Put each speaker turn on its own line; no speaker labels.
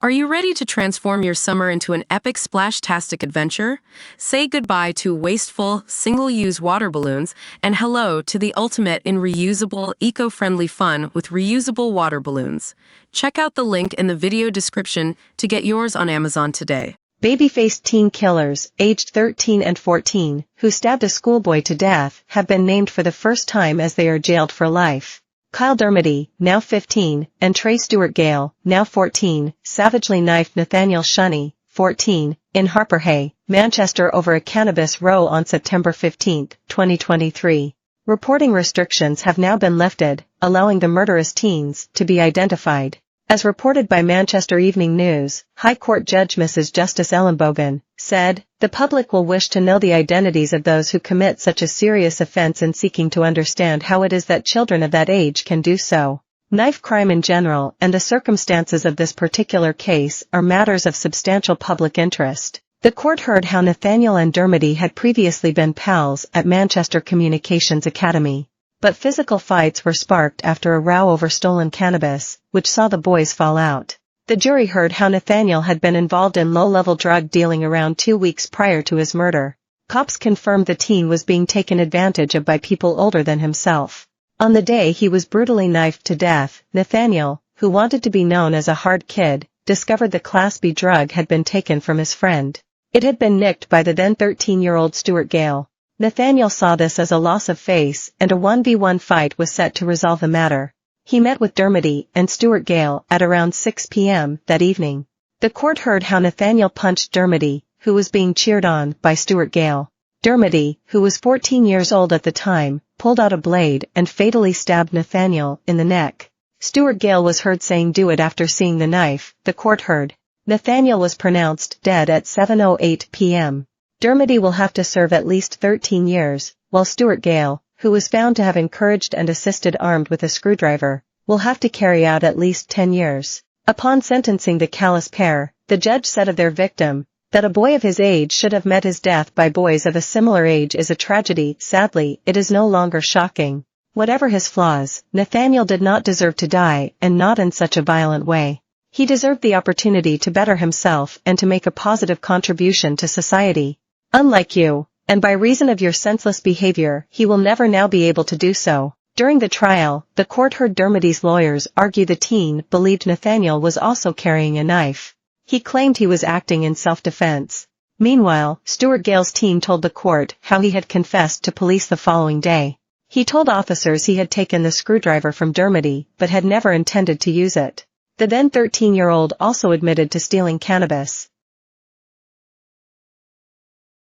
Are you ready to transform your summer into an epic splash-tastic adventure? Say goodbye to wasteful, single-use water balloons and hello to the ultimate in reusable, eco-friendly fun with reusable water balloons. Check out the link in the video description to get yours on Amazon today.
Baby-faced teen killers, aged 13 and 14, who stabbed a schoolboy to death, have been named for the first time as they are jailed for life. Kyle Dermody, now 15, and Trey Stewart Gale, now 14, savagely knifed Nathaniel Shunny, 14, in Harperhay, Manchester over a cannabis row on September 15, 2023. Reporting restrictions have now been lifted, allowing the murderous teens to be identified. As reported by Manchester Evening News, High Court Judge Mrs. Justice Ellenbogen said, "The public will wish to know the identities of those who commit such a serious offense in seeking to understand how it is that children of that age can do so. Knife crime in general and the circumstances of this particular case are matters of substantial public interest." The court heard how Nathaniel and Dermody had previously been pals at Manchester Communications Academy. But physical fights were sparked after a row over stolen cannabis, which saw the boys fall out. The jury heard how Nathaniel had been involved in low-level drug dealing around 2 weeks prior to his murder. Cops confirmed the teen was being taken advantage of by people older than himself. On the day he was brutally knifed to death, Nathaniel, who wanted to be known as a hard kid, discovered the Class B drug had been taken from his friend. It had been nicked by the then 13-year-old Stewart Gale. Nathaniel saw this as a loss of face, and a 1v1 fight was set to resolve the matter. He met with Dermody and Stewart Gale at around 6 p.m. that evening. The court heard how Nathaniel punched Dermody, who was being cheered on by Stewart Gale. Dermody, who was 14 years old at the time, pulled out a blade and fatally stabbed Nathaniel in the neck. Stewart Gale was heard saying "do it" after seeing the knife, the court heard. Nathaniel was pronounced dead at 7:08 p.m. Dermody will have to serve at least 13 years, while Stewart Gale, who was found to have encouraged and assisted armed with a screwdriver, will have to carry out at least 10 years. Upon sentencing the callous pair, the judge said of their victim, that a boy of his age should have met his death by boys of a similar age is a tragedy. Sadly, it is no longer shocking. Whatever his flaws, Nathaniel did not deserve to die, and not in such a violent way. He deserved the opportunity to better himself and to make a positive contribution to society. Unlike you, and by reason of your senseless behavior, he will never now be able to do so. During the trial, the court heard Dermody's lawyers argue the teen believed Nathaniel was also carrying a knife. He claimed he was acting in self-defense. Meanwhile, Stewart Gale's team told the court how he had confessed to police the following day. He told officers he had taken the screwdriver from Dermody but had never intended to use it. The then 13-year-old also admitted to stealing cannabis.